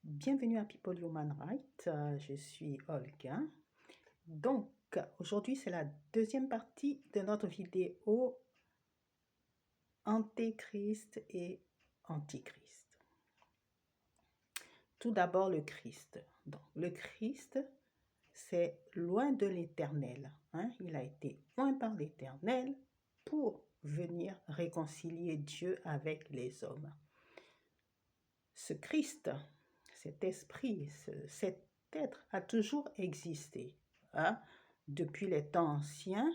Bienvenue à People Human Rights, je suis Olga. Donc, aujourd'hui, c'est la deuxième partie de notre vidéo Antéchrist et Antichrist. Tout d'abord, le Christ. Donc, le Christ, c'est loin de l'Éternel. Il a été oint par l'Éternel pour venir réconcilier Dieu avec les hommes. Ce Christ, cet esprit, cet être a toujours existé. Depuis les temps anciens,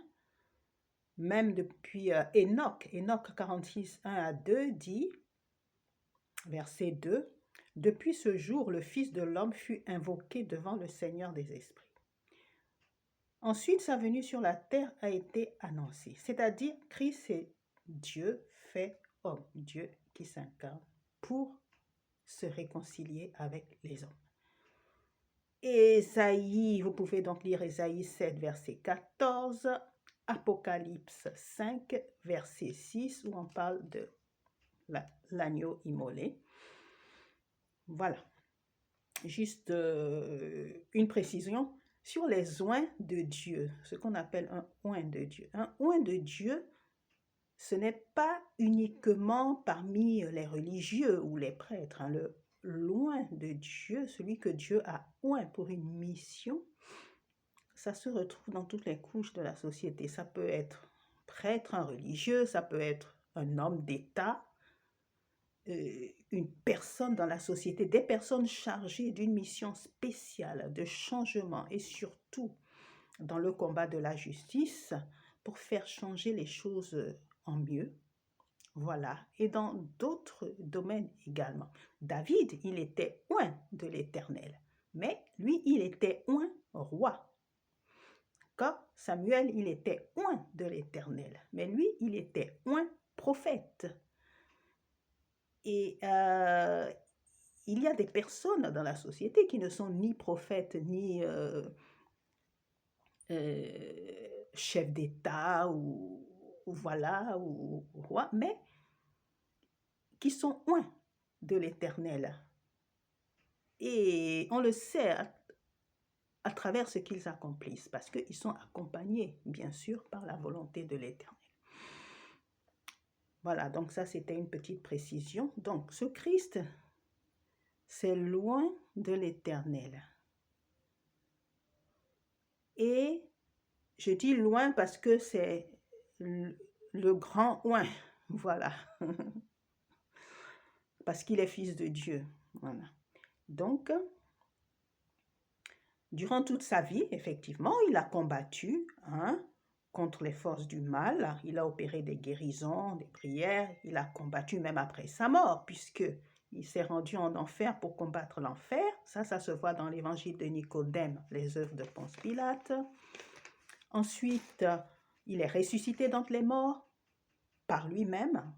même depuis Enoch 46, 1 à 2 dit, verset 2, « Depuis ce jour, le Fils de l'homme fut invoqué devant le Seigneur des esprits. Ensuite, sa venue sur la terre a été annoncée. » C'est-à-dire, Christ c'est Dieu fait homme, Dieu qui s'incarne pour se réconcilier avec les hommes. Ésaïe, vous pouvez donc lire Ésaïe 7, verset 14, Apocalypse 5, verset 6, où on parle de l'agneau immolé. Voilà. Juste une précision sur les oints de Dieu, ce qu'on appelle un oint de Dieu. Un oint de Dieu, ce n'est pas uniquement parmi les religieux ou les prêtres. Le loin de Dieu, celui que Dieu a oint pour une mission, ça se retrouve dans toutes les couches de la société. Ça peut être prêtre, un religieux, ça peut être un homme d'État, une personne dans la société, des personnes chargées d'une mission spéciale de changement et surtout dans le combat de la justice pour faire changer les choses en mieux. Voilà, et dans d'autres domaines également. David, il était oint de l'Éternel, mais lui, il était oint roi. Quand Samuel, il était oint de l'Éternel, mais lui, il était oint prophète. Et il y a des personnes dans la société qui ne sont ni prophètes, ni chefs d'État, ou voilà, ou roi, mais qui sont oints de l'Éternel. Et on le sait à travers ce qu'ils accomplissent, parce qu'ils sont accompagnés, bien sûr, par la volonté de l'Éternel. Voilà, donc ça, c'était une petite précision. Donc, ce Christ, c'est loin de l'Éternel. Et je dis loin parce que c'est le grand oint, voilà. Parce qu'il est fils de Dieu, voilà. Donc, durant toute sa vie, effectivement, il a combattu contre les forces du mal. Il a opéré des guérisons, des prières. Il a combattu même après sa mort, puisqu'il s'est rendu en enfer pour combattre l'enfer. Ça se voit dans l'évangile de Nicodème, les œuvres de Ponce Pilate. Ensuite, il est ressuscité d'entre les morts par lui-même,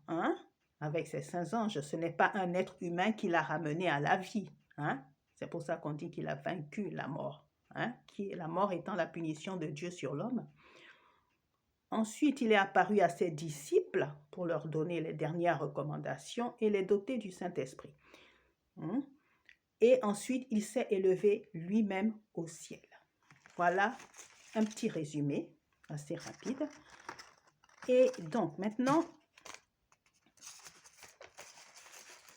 avec ses saints anges. Ce n'est pas un être humain qui l'a ramené à la vie. C'est pour ça qu'on dit qu'il a vaincu la mort, la mort étant la punition de Dieu sur l'homme. Ensuite, il est apparu à ses disciples pour leur donner les dernières recommandations et les doter du Saint-Esprit. Et ensuite, il s'est élevé lui-même au ciel. Voilà un petit résumé assez rapide. Et donc, maintenant,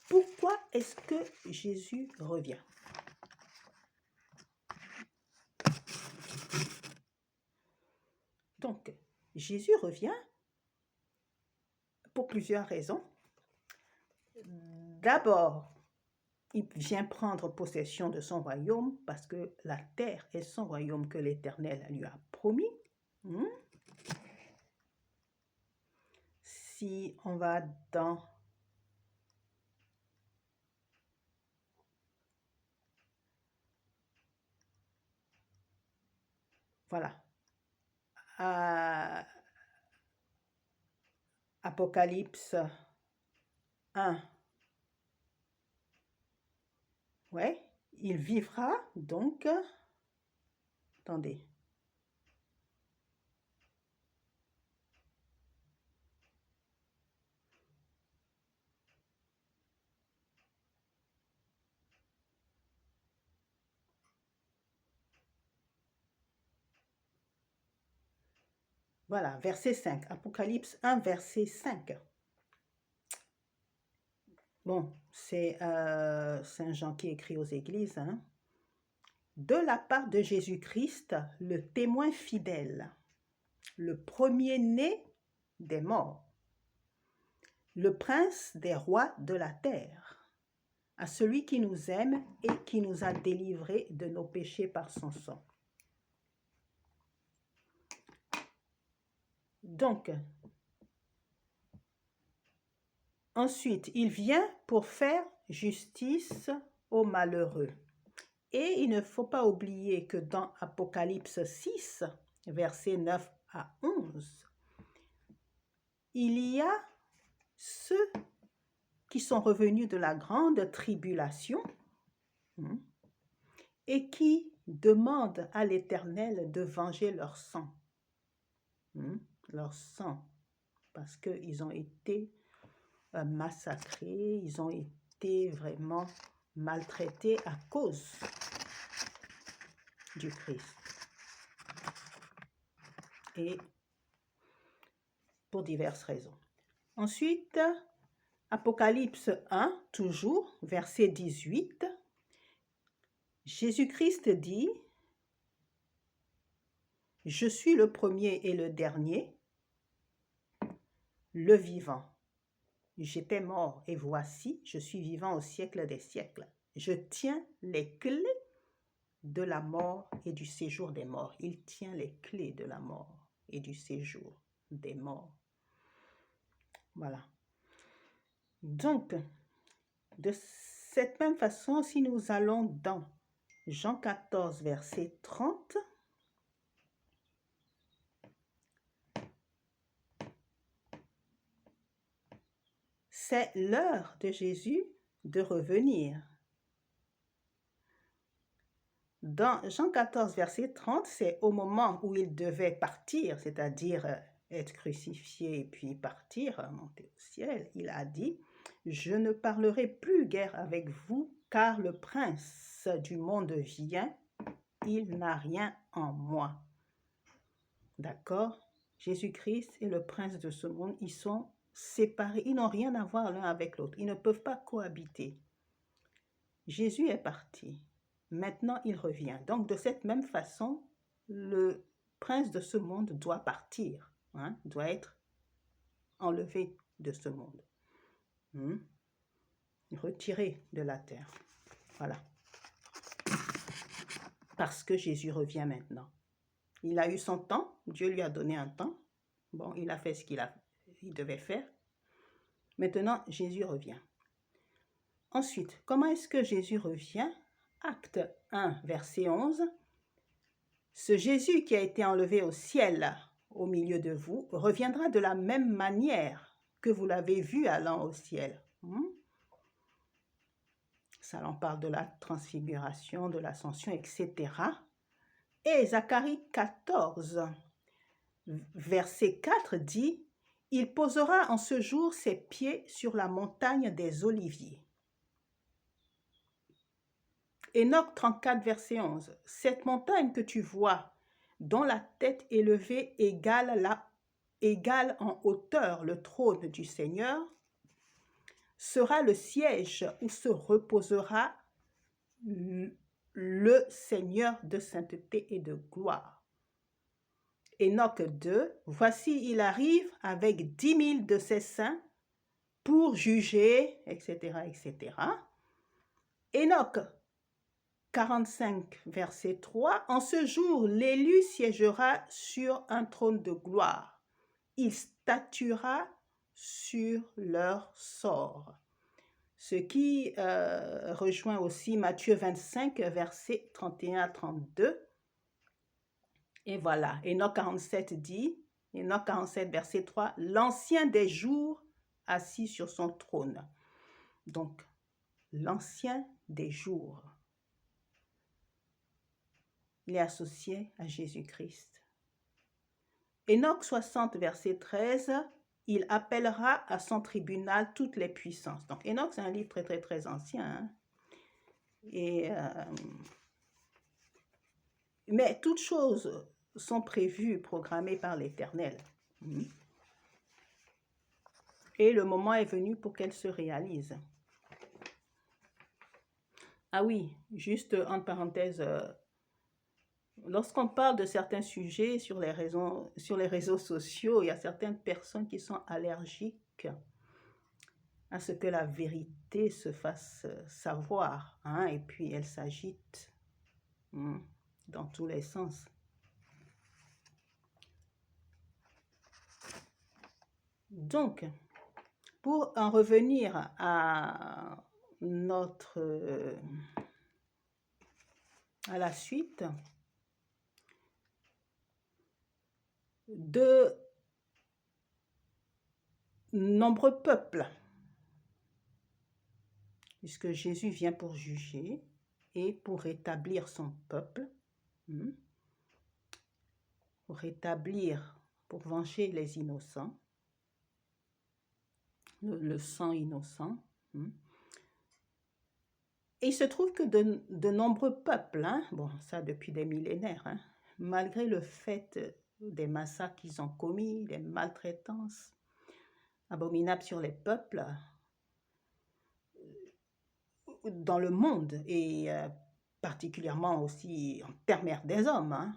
pourquoi est-ce que Jésus revient? Donc, Jésus revient pour plusieurs raisons. D'abord, il vient prendre possession de son royaume parce que la terre est son royaume que l'Éternel lui a promis. Si on va dans voilà. Apocalypse 1. Ouais, il vivra donc. Attendez. Voilà, verset 5. Apocalypse 1, verset 5. Bon, c'est Saint Jean qui écrit aux églises. Hein. De la part de Jésus-Christ, le témoin fidèle, le premier-né des morts, le prince des rois de la terre, à celui qui nous aime et qui nous a délivrés de nos péchés par son sang. Donc, ensuite, il vient pour faire justice aux malheureux. Et il ne faut pas oublier que dans Apocalypse 6, versets 9 à 11, il y a ceux qui sont revenus de la grande tribulation et qui demandent à l'Éternel de venger leur sang. Leur sang, parce qu'ils ont été massacrés, ils ont été vraiment maltraités à cause du Christ. Et pour diverses raisons. Ensuite, Apocalypse 1, toujours, verset 18, Jésus-Christ dit, « Je suis le premier et le dernier, le vivant. J'étais mort et voici, je suis vivant au siècle des siècles. Je tiens les clés de la mort et du séjour des morts. » Il tient les clés de la mort et du séjour des morts. Voilà. Donc, de cette même façon, si nous allons dans Jean 14, verset 30, c'est l'heure de Jésus de revenir. Dans Jean 14, verset 30, c'est au moment où il devait partir, c'est-à-dire être crucifié et puis partir, monter au ciel. Il a dit, « Je ne parlerai plus guère avec vous, car le prince du monde vient, il n'a rien en moi. » D'accord? Jésus-Christ et le prince de ce monde, ils sont séparés, ils n'ont rien à voir l'un avec l'autre, ils ne peuvent pas cohabiter. Jésus est parti. Maintenant, il revient. Donc, de cette même façon, le prince de ce monde doit partir, doit être enlevé de ce monde, retiré de la terre. Voilà. Parce que Jésus revient maintenant. Il a eu son temps, Dieu lui a donné un temps. Bon, il a fait ce qu'il devait faire. Maintenant, Jésus revient. Ensuite, comment est-ce que Jésus revient? Acte 1, verset 11. Ce Jésus qui a été enlevé au ciel au milieu de vous reviendra de la même manière que vous l'avez vu allant au ciel. Ça en parle de la transfiguration, de l'ascension, etc. Et Zacharie 14, verset 4 dit, « Il posera en ce jour ses pieds sur la montagne des Oliviers. » Enoch 34, verset 11. « Cette montagne que tu vois, dont la tête élevée égale en hauteur le trône du Seigneur, sera le siège où se reposera le Seigneur de sainteté et de gloire. » Enoch 2, « Voici, il arrive avec 10 000 de ses saints pour juger, etc., etc. » Enoch 45, verset 3, « En ce jour, l'élu siégera sur un trône de gloire. Il statuera sur leur sort. » Ce qui rejoint aussi Matthieu 25, verset 31 à 32. Et voilà, Enoch 47 dit, Enoch 47, verset 3, « L'ancien des jours assis sur son trône. » Donc, l'ancien des jours. Il est associé à Jésus-Christ. Enoch 60, verset 13, « Il appellera à son tribunal toutes les puissances. » Donc, Enoch, c'est un livre très, très, très ancien. Mais toute chose sont prévues, programmées par l'Éternel. Et le moment est venu pour qu'elles se réalisent. Ah oui, juste entre parenthèses, lorsqu'on parle de certains sujets sur les réseaux sociaux, il y a certaines personnes qui sont allergiques à ce que la vérité se fasse savoir, hein, et puis elles s'agitent dans tous les sens. Donc, pour en revenir à la suite, de nombreux peuples, puisque Jésus vient pour juger et pour rétablir son peuple, pour rétablir, pour venger les innocents, le sang innocent. Et il se trouve que de nombreux peuples, bon, ça depuis des millénaires, malgré le fait des massacres qu'ils ont commis, des maltraitances abominables sur les peuples dans le monde, et particulièrement aussi en terre-mère des hommes,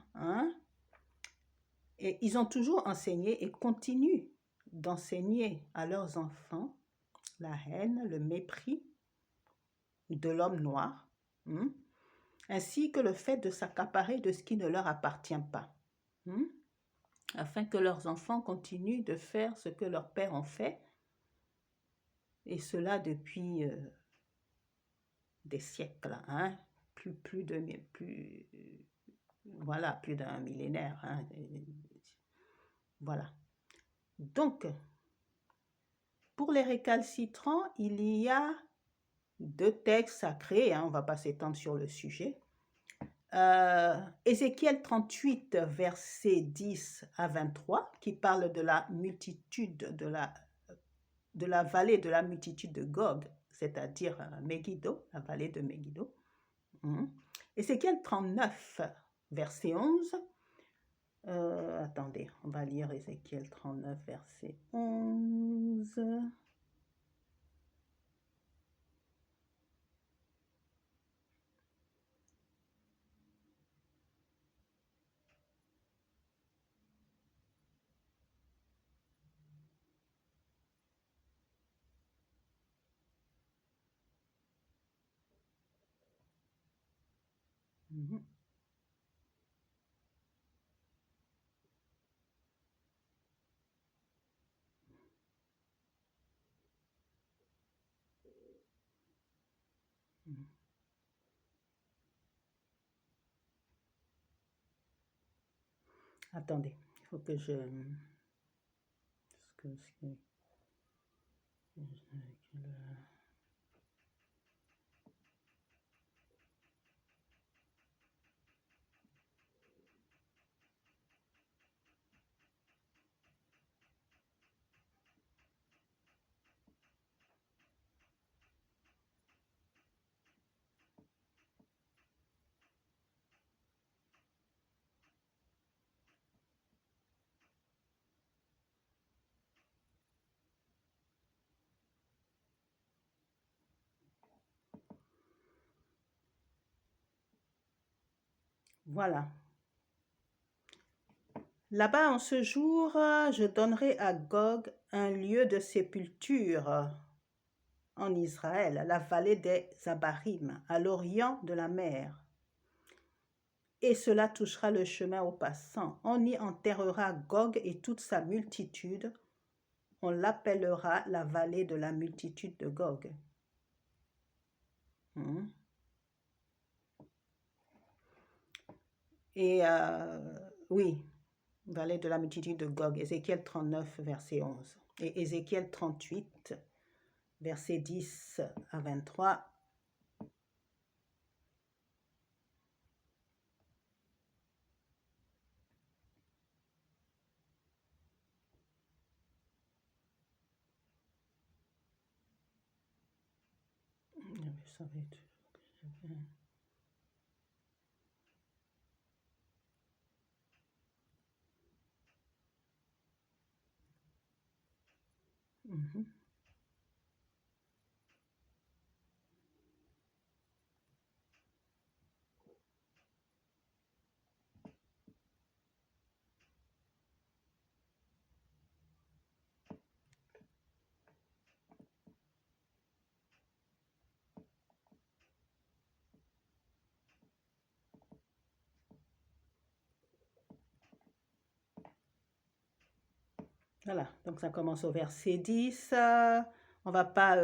et ils ont toujours enseigné et continuent d'enseigner à leurs enfants la haine, le mépris de l'homme noir, ainsi que le fait de s'accaparer de ce qui ne leur appartient pas, afin que leurs enfants continuent de faire ce que leurs pères ont fait, et cela depuis des siècles, plus d'un millénaire, voilà. Donc, pour les récalcitrants, il y a 2 textes sacrés, on ne va pas s'étendre sur le sujet. Ézéchiel 38, versets 10 à 23, qui parle de la multitude, de la vallée de la multitude de Gog, c'est-à-dire Megiddo, la vallée de Megiddo. Ézéchiel 39, verset 11. Attendez, on va lire Ézéchiel 39, verset 11. Attendez, il faut que je... Voilà. Là-bas, en ce jour, je donnerai à Gog un lieu de sépulture en Israël, la vallée des Abarim, à l'orient de la mer. Et cela touchera le chemin aux passants. On y enterrera Gog et toute sa multitude. On l'appellera la vallée de la multitude de Gog. Et oui, vallée de la multitude de Gog, Ézéchiel 39, verset 11. Et Ézéchiel 38, verset 10 à 23. Ça va être... Mhm. Voilà, donc ça commence au verset 10. On va pas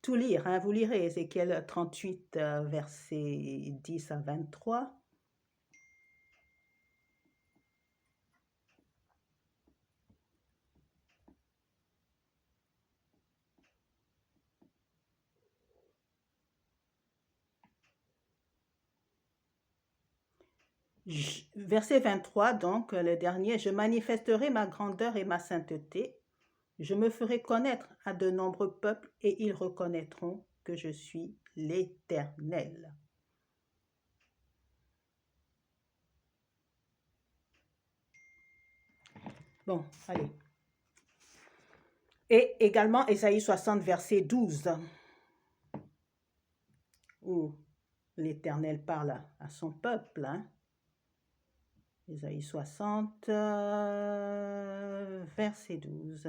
tout lire, hein. Vous lirez Ézéchiel 38, versets 10 à 23. Verset 23, donc, le dernier, « Je manifesterai ma grandeur et ma sainteté. Je me ferai connaître à de nombreux peuples et ils reconnaîtront que je suis l'Éternel. » Bon, allez. Et également Ésaïe 60, verset 12, où l'Éternel parle à son peuple. Hein. Ésaïe 60, verset 12.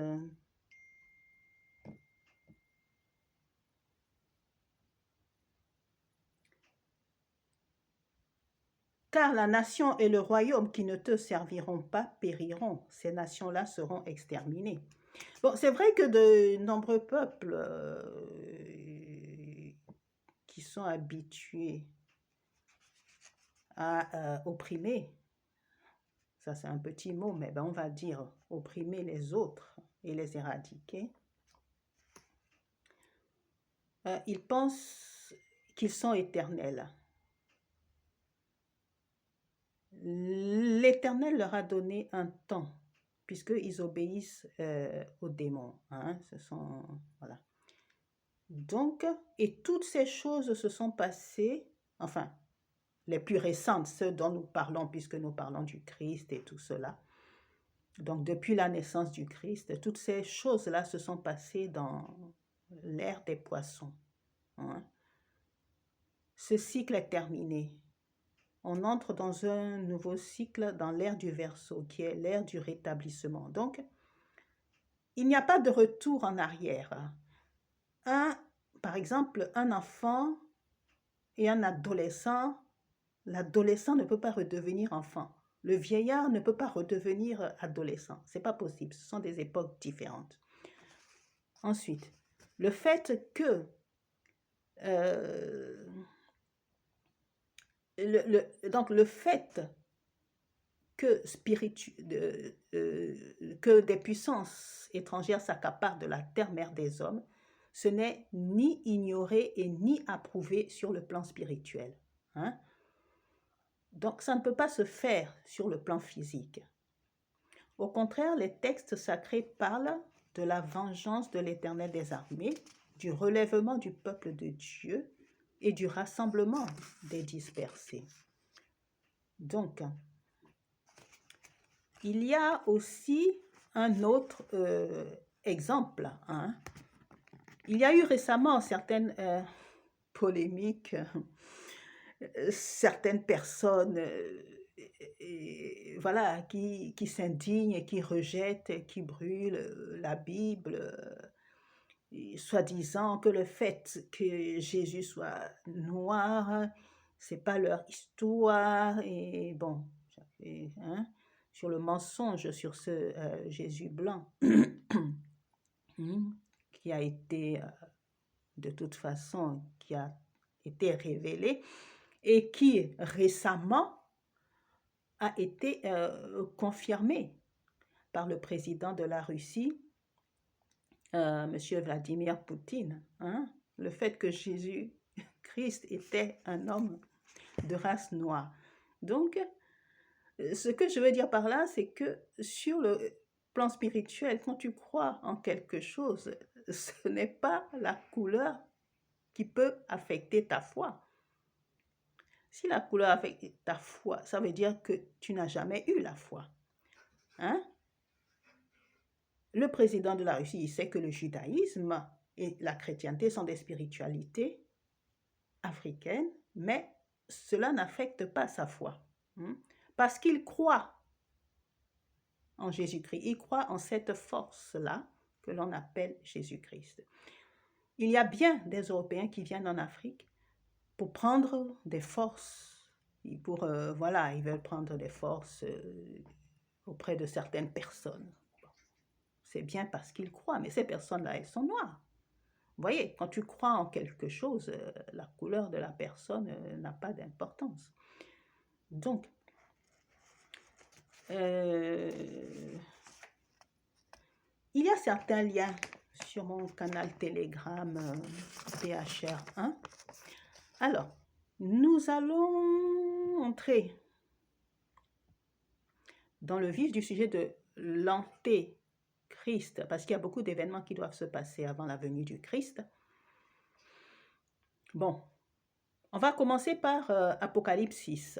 Car la nation et le royaume qui ne te serviront pas périront. Ces nations-là seront exterminées. Bon, c'est vrai que de nombreux peuples qui sont habitués à opprimer, ça c'est un petit mot, mais ben on va dire opprimer les autres et les éradiquer, ils pensent qu'ils sont éternels. L'Éternel leur a donné un temps, puisqu'ils obéissent aux démons. Hein, ce sont, voilà. Donc, et toutes ces choses se sont passées, enfin, les plus récentes, ceux dont nous parlons, puisque nous parlons du Christ et tout cela. Donc, depuis la naissance du Christ, toutes ces choses-là se sont passées dans l'ère des poissons. Hein. Ce cycle est terminé. On entre dans un nouveau cycle dans l'ère du Verseau, qui est l'ère du rétablissement. Donc, il n'y a pas de retour en arrière. Par exemple, un enfant et un adolescent, l'adolescent ne peut pas redevenir enfant. Le vieillard ne peut pas redevenir adolescent. Ce n'est pas possible. Ce sont des époques différentes. Ensuite, le fait que donc le fait que, que des puissances étrangères s'accaparent de la terre-mère des hommes, ce n'est ni ignoré et ni approuvé sur le plan spirituel. Hein? Donc ça ne peut pas se faire sur le plan physique. Au contraire, les textes sacrés parlent de la vengeance de l'Éternel des armées, du relèvement du peuple de Dieu et du rassemblement des dispersés. Donc, il y a aussi un autre exemple. Hein. Il y a eu récemment certaines polémiques, certaines personnes voilà, qui s'indignent et qui rejettent et qui brûlent la Bible, soi-disant que le fait que Jésus soit noir, c'est pas leur histoire, et bon, hein, sur le mensonge sur ce Jésus blanc qui a été de toute façon qui a été révélé et qui récemment a été confirmé par le président de la Russie, M. Vladimir Poutine, hein, le fait que Jésus-Christ était un homme de race noire. Donc, ce que je veux dire par là, c'est que sur le plan spirituel, quand tu crois en quelque chose, ce n'est pas la couleur qui peut affecter ta foi. Si la couleur affecte ta foi, ça veut dire que tu n'as jamais eu la foi. Hein? le président de la Russie, il sait que le judaïsme et la chrétienté sont des spiritualités africaines, mais cela n'affecte pas sa foi. Parce qu'il croit en Jésus-Christ. Il croit en cette force-là que l'on appelle Jésus-Christ. Il y a bien des Européens qui viennent en Afrique pour prendre des forces. Voilà, ils veulent prendre des forces auprès de certaines personnes. C'est bien parce qu'ils croient, mais ces personnes-là, elles sont noires. Vous voyez, quand tu crois en quelque chose, la couleur de la personne n'a pas d'importance. Donc, il y a certains liens sur mon canal Telegram PHR1. Alors, nous allons entrer dans le vif du sujet de l'antéchrist, parce qu'il y a beaucoup d'événements qui doivent se passer avant la venue du Christ. Bon, on va commencer par Apocalypse 6,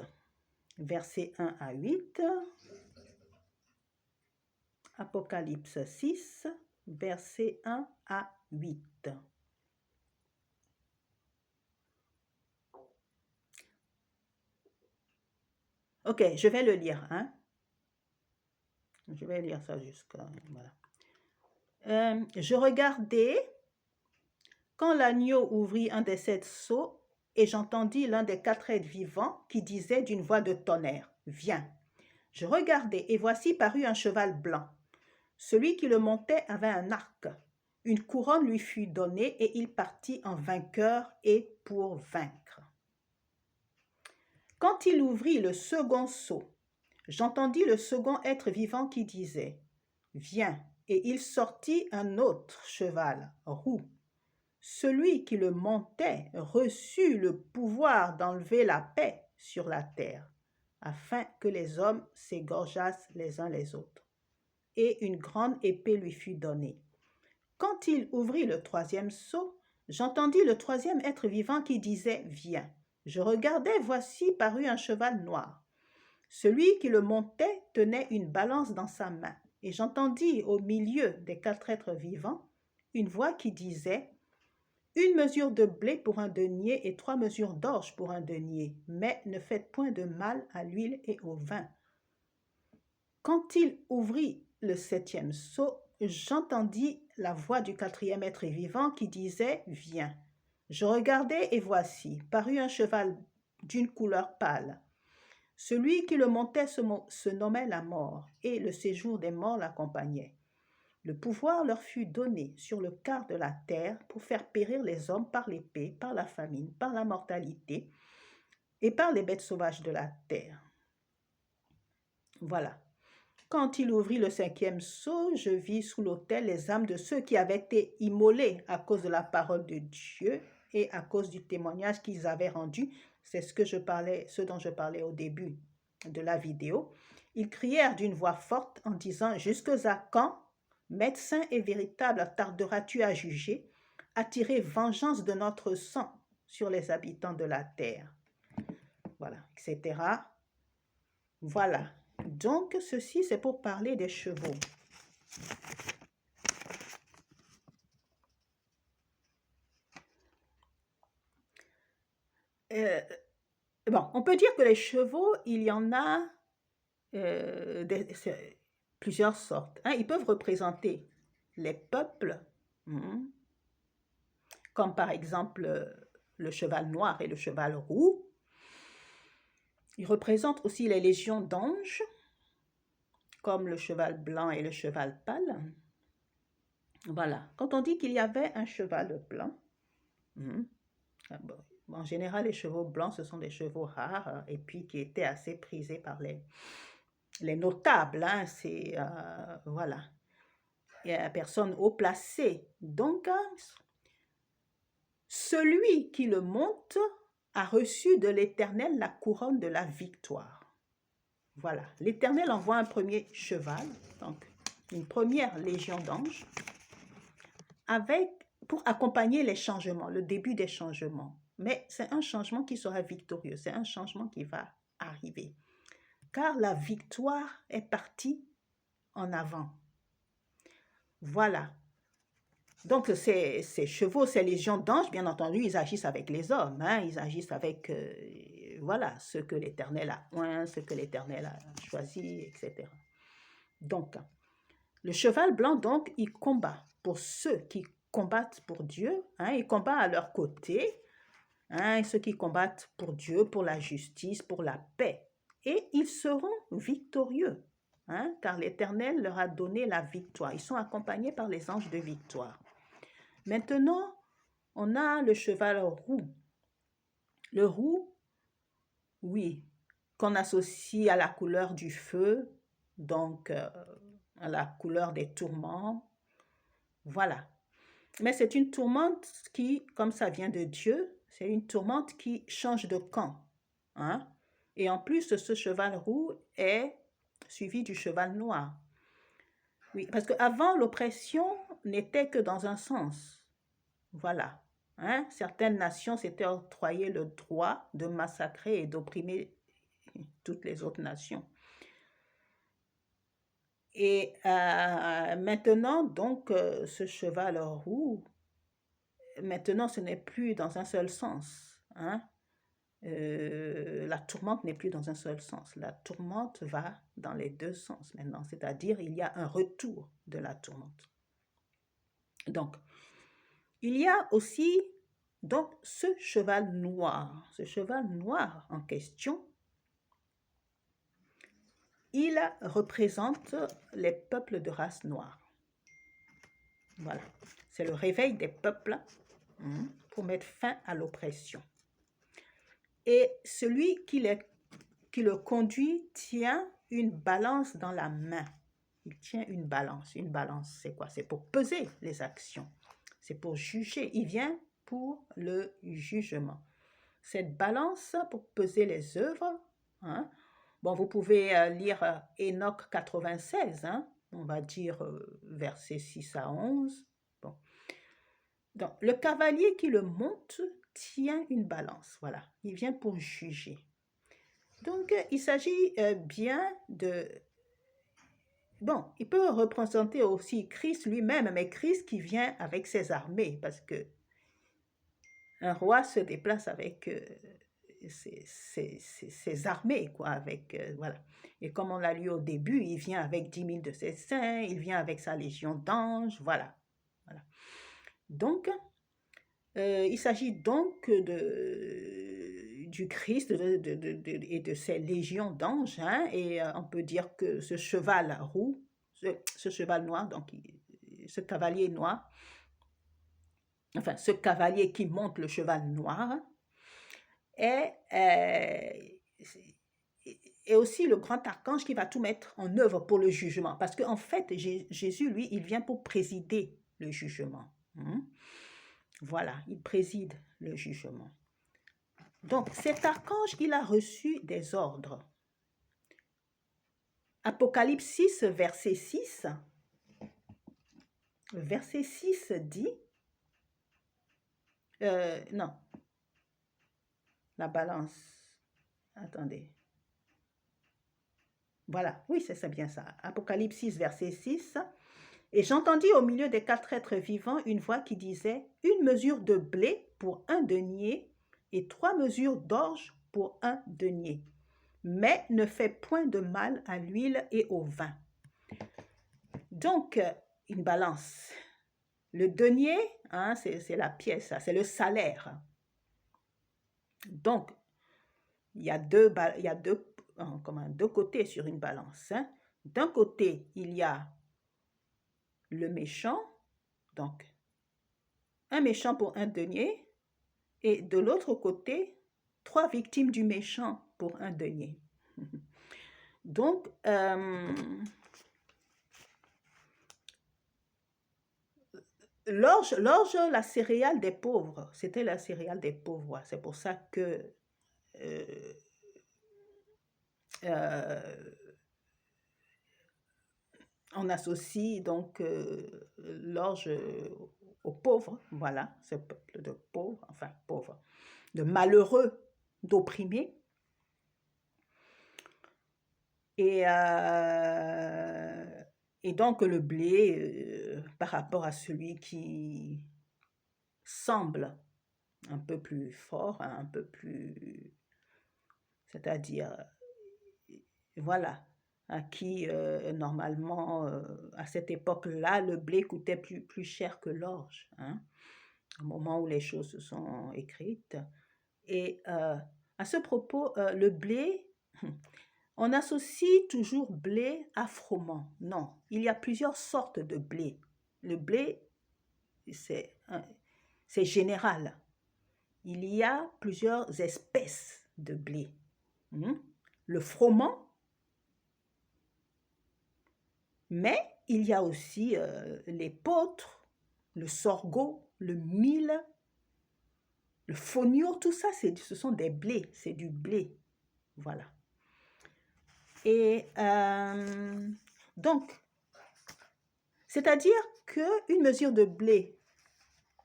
versets 1 à 8. Apocalypse 6, versets 1 à 8. Ok, je vais le lire. Je vais lire ça jusqu'à... Voilà. Je regardais quand l'agneau ouvrit un des 7 sceaux et j'entendis l'un des 4 êtres vivants qui disait d'une voix de tonnerre, « Viens !» Je regardai et voici parut un cheval blanc. Celui qui le montait avait un arc. Une couronne lui fut donnée et il partit en vainqueur et pour vaincre. Quand il ouvrit le second sceau, j'entendis le second être vivant qui disait, « Viens !» Et il sortit un autre cheval, roux. Celui qui le montait reçut le pouvoir d'enlever la paix sur la terre, afin que les hommes s'égorgeassent les uns les autres. Et une grande épée lui fut donnée. Quand il ouvrit le troisième sceau, j'entendis le troisième être vivant qui disait « Viens !» Je regardai, voici parut un cheval noir. Celui qui le montait tenait une balance dans sa main, et j'entendis au milieu des 4 êtres vivants une voix qui disait « Une mesure de blé pour un denier et 3 mesures d'orge pour un denier, mais ne faites point de mal à l'huile et au vin. » Quand il ouvrit le 7e sceau, j'entendis la voix du 4e être vivant qui disait « Viens !» Je regardai et voici, parut un cheval d'une couleur pâle. Celui qui le montait se nommait la mort, et le séjour des morts l'accompagnait. Le pouvoir leur fut donné sur le quart de la terre pour faire périr les hommes par l'épée, par la famine, par la mortalité et par les bêtes sauvages de la terre. Voilà. Quand il ouvrit le 5e sceau, je vis sous l'autel les âmes de ceux qui avaient été immolés à cause de la parole de Dieu et à cause du témoignage qu'ils avaient rendu. C'est ce dont je parlais au début de la vidéo. Ils crièrent d'une voix forte en disant « Jusqu'à quand, médecin et véritable, tarderas-tu à juger, à tirer vengeance de notre sang sur les habitants de la terre ?» Voilà, etc. Voilà. Donc, ceci, c'est pour parler des chevaux. Bon, on peut dire que les chevaux, il y en a plusieurs sortes. Ils peuvent représenter les peuples, comme par exemple le cheval noir et le cheval roux. Ils représentent aussi les légions d'anges, comme le cheval blanc et le cheval pâle. Voilà. Quand on dit qu'il y avait un cheval blanc, en général, les chevaux blancs, ce sont des chevaux rares et puis qui étaient assez prisés par les notables. Voilà. Il y a personne haut placé. Donc, celui qui le monte a reçu de l'Éternel la couronne de la victoire. Voilà. L'Éternel envoie un premier cheval, donc une première légion d'anges, pour accompagner les changements, le début des changements. Mais c'est un changement qui sera victorieux, c'est un changement qui va arriver. Car la victoire est partie en avant. Voilà. Donc, ces chevaux, ces légions d'anges, bien entendu, ils agissent avec les hommes, hein, ils agissent avec, voilà, ceux que l'Éternel a oints, ceux que l'Éternel a choisis, etc. Donc, le cheval blanc, donc, il combat pour ceux qui combattent pour Dieu, hein, il combat à leur côté, hein, ceux qui combattent pour Dieu, pour la justice, pour la paix. Et ils seront victorieux, hein, car l'Éternel leur a donné la victoire. Ils sont accompagnés par les anges de victoire. Maintenant, on a le cheval roux. Le roux, oui, qu'on associe à la couleur du feu, donc à la couleur des tourments. Voilà. Mais c'est une tourmente qui, comme ça vient de Dieu, c'est une tourmente qui change de camp. Hein? Et en plus, ce cheval roux est suivi du cheval noir. Oui, parce qu'avant, l'oppression n'était que dans un sens. Voilà. Hein? Certaines nations s'étaient octroyé le droit de massacrer et d'opprimer toutes les autres nations. Et maintenant, donc, ce cheval roux, maintenant, ce n'est plus dans un seul sens. Hein? La tourmente n'est plus dans un seul sens. La tourmente va dans les deux sens maintenant, c'est-à-dire il y a un retour de la tourmente. Donc, il y a aussi donc ce cheval noir en question, il représente les peuples de race noire. Voilà, c'est le réveil des peuples pour mettre fin à l'oppression. Et celui qui le conduit tient une balance dans la main. Il tient une balance. Une balance, c'est quoi? C'est pour peser les actions. C'est pour juger. Il vient pour le jugement. Cette balance pour peser les œuvres, hein? Bon, vous pouvez lire Enoch 96, hein? On va dire versets 6 à 11. Bon. Donc, le cavalier qui le monte tient une balance. Voilà, il vient pour juger. Donc, il s'agit bien de... Bon, il peut représenter aussi Christ lui-même, mais Christ qui vient avec ses armées, parce que un roi se déplace avec ses armées, quoi, avec, voilà. Et comme on l'a lu au début, il vient avec 10 000 de ses saints, il vient avec sa légion d'anges, voilà. Voilà. Donc, il s'agit donc du Christ et de ses légions d'anges, hein, et on peut dire que ce cheval roux, ce cheval noir, donc ce cavalier noir, enfin ce cavalier qui monte le cheval noir, est aussi le grand archange qui va tout mettre en œuvre pour le jugement. Parce qu'en fait, Jésus, lui, il vient pour présider le jugement. Voilà, il préside le jugement. Donc, cet archange, il a reçu des ordres. Apocalypse 6, verset 6. Verset 6 dit... non. La balance. Attendez. Voilà, oui, c'est bien ça. Apocalypse 6, verset 6. Et j'entendis au milieu des 4 êtres vivants une voix qui disait « Une mesure de blé pour 1 denier et 3 mesures d'orge pour 1 denier. Mais ne fais point de mal à l'huile et au vin. » Donc, une balance. Le denier, hein, c'est la pièce, c'est le salaire. Donc, il y a deux côtés sur une balance. Hein. D'un côté, il y a le méchant, donc un méchant pour 1 denier, et de l'autre côté, 3 victimes du méchant pour 1 denier. Donc, l'orge, la céréale des pauvres, c'était la céréale des pauvres. C'est pour ça que on associe donc l'orge aux pauvres, voilà, ce peuple de pauvres, enfin pauvres, de malheureux, d'opprimés. Et Et donc le blé, par rapport à celui qui semble un peu plus fort, hein, un peu plus, c'est-à-dire, voilà, à qui normalement, à cette époque-là, le blé coûtait plus cher que l'orge, hein, au moment où les choses se sont écrites. Et à ce propos, le blé, on associe toujours blé à froment. Non, il y a plusieurs sortes de blé. Le blé, c'est général. Il y a plusieurs espèces de blé. Le froment, mais il y a aussi l'épeautre, le sorgho, le mil, le fonio, tout ça, ce sont des blés, c'est du blé. Voilà. Et donc, c'est-à-dire qu'une mesure de blé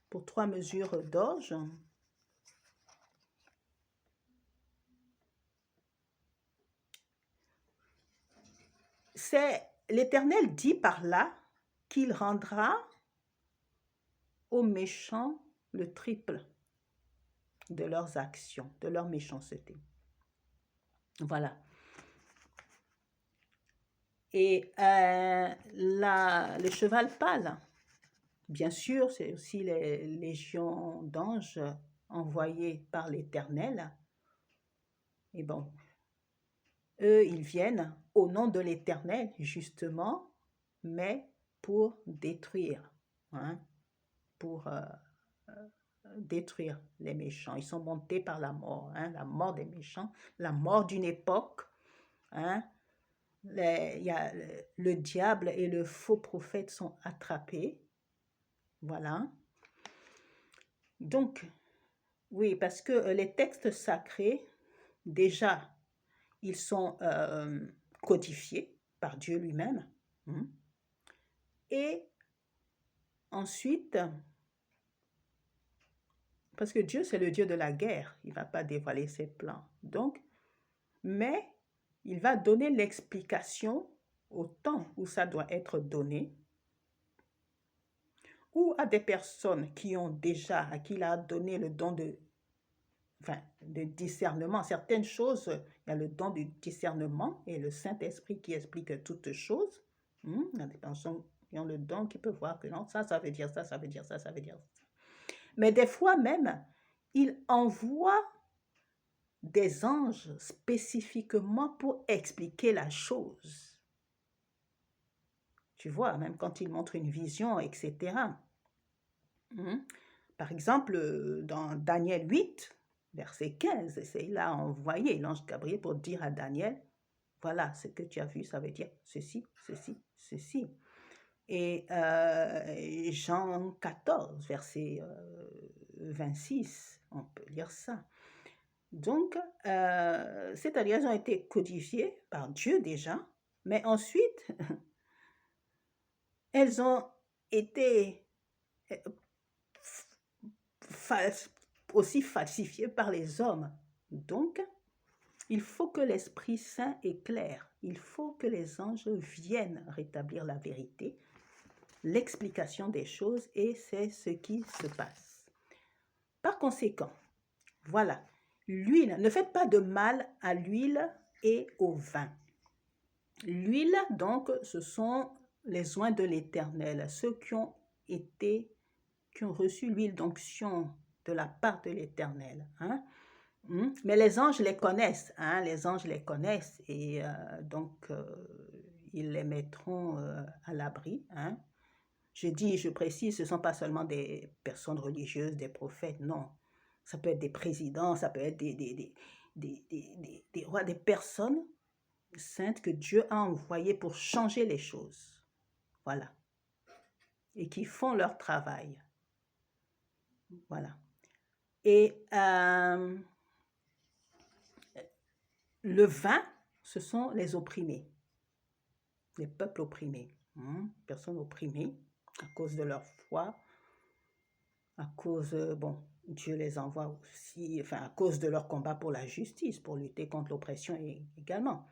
pour 3 mesures d'orge, c'est l'Éternel dit par là qu'il rendra aux méchants le triple de leurs actions, de leur méchanceté. Voilà. Et le cheval pâle, bien sûr, c'est aussi les légions d'anges envoyées par l'Éternel. Et bon, eux, ils viennent au nom de l'Éternel, justement, mais pour détruire, hein, pour détruire les méchants. Ils sont montés par la mort, hein, la mort des méchants, la mort d'une époque. Hein, le diable et le faux prophète sont attrapés. Voilà. Donc, oui, parce que les textes sacrés, déjà, ils sont codifiés par Dieu lui-même. Et ensuite, parce que Dieu, c'est le Dieu de la guerre, il ne va pas dévoiler ses plans. Donc, mais il va donner l'explication au temps où ça doit être donné, ou à des personnes qui ont déjà, à qui il a donné le don de discernement. Certaines choses, il y a le don du discernement et le Saint-Esprit qui explique toutes choses. Il y a des personnes qui ont le don, qui peuvent voir que non, ça veut dire ça, ça veut dire ça, ça veut dire ça. Mais des fois même, il envoie des anges spécifiquement pour expliquer la chose. Tu vois, même quand il montre une vision, etc. Par exemple, dans Daniel 8, verset 15, il a envoyé l'ange Gabriel pour dire à Daniel, voilà, ce que tu as vu, ça veut dire ceci, ceci, ceci. Et Jean 14, verset 26, on peut lire ça. Donc, c'est-à-dire, elles ont été codifiées par Dieu déjà, mais ensuite, elles ont été aussi falsifiées par les hommes. Donc, il faut que l'Esprit Saint éclaire. Il faut que les anges viennent rétablir la vérité, l'explication des choses, et c'est ce qui se passe. Par conséquent, voilà, l'huile, ne faites pas de mal à l'huile et au vin. L'huile, donc, ce sont les oins de l'Éternel, ceux qui ont reçu l'huile d'onction de la part de l'Éternel. Hein? Mais les anges les connaissent, hein? Les anges les connaissent, et donc ils les mettront à l'abri. Hein? Je précise, ce ne sont pas seulement des personnes religieuses, des prophètes, non. Ça peut être des présidents, ça peut être des rois, des personnes saintes que Dieu a envoyées pour changer les choses. Voilà. Et qui font leur travail. Voilà. Et le vin, ce sont les opprimés, les peuples opprimés, personnes opprimées à cause de leur foi, à cause, Dieu les envoie aussi, à cause de leur combat pour la justice, pour lutter contre l'oppression également.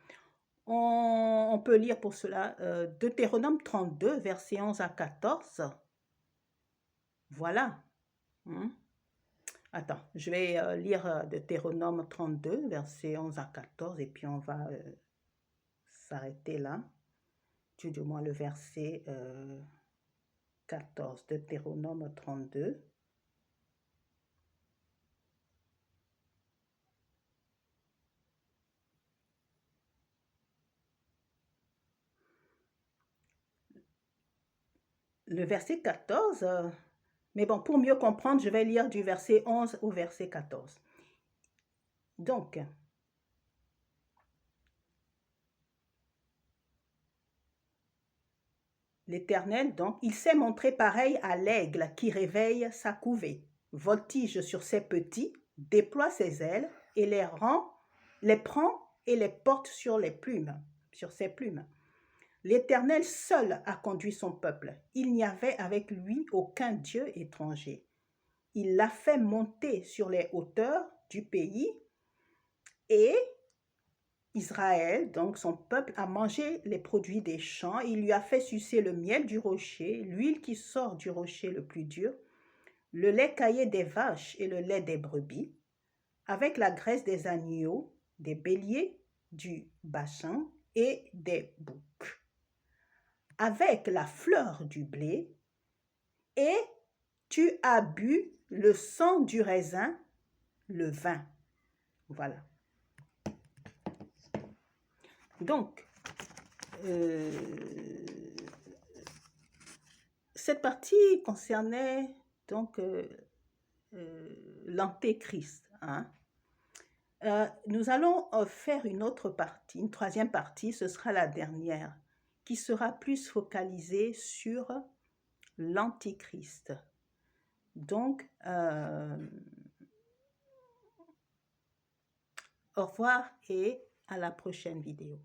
On peut lire pour cela Deutéronome 32, versets 11 à 14. Voilà. Attends, je vais lire Deutéronome 32, versets 11 à 14, et puis on va s'arrêter là. Du moins le verset 14, Deutéronome 32. Le verset 14, mais bon, pour mieux comprendre, je vais lire du verset 11 au verset 14. Donc, l'Éternel, donc, il s'est montré pareil à l'aigle qui réveille sa couvée, voltige sur ses petits, déploie ses ailes et les prend et les porte sur ses plumes. L'Éternel seul a conduit son peuple. Il n'y avait avec lui aucun dieu étranger. Il l'a fait monter sur les hauteurs du pays et Israël, donc son peuple, a mangé les produits des champs. Il lui a fait sucer le miel du rocher, l'huile qui sort du rocher le plus dur, le lait caillé des vaches et le lait des brebis, avec la graisse des agneaux, des béliers, du bashan et des boucs, avec la fleur du blé, et tu as bu le sang du raisin, le vin. Voilà. Donc, cette partie concernait donc l'antéchrist. Nous allons faire une autre partie, une troisième partie, ce sera la dernière, qui sera plus focalisée sur l'antichrist. Donc, au revoir et à la prochaine vidéo.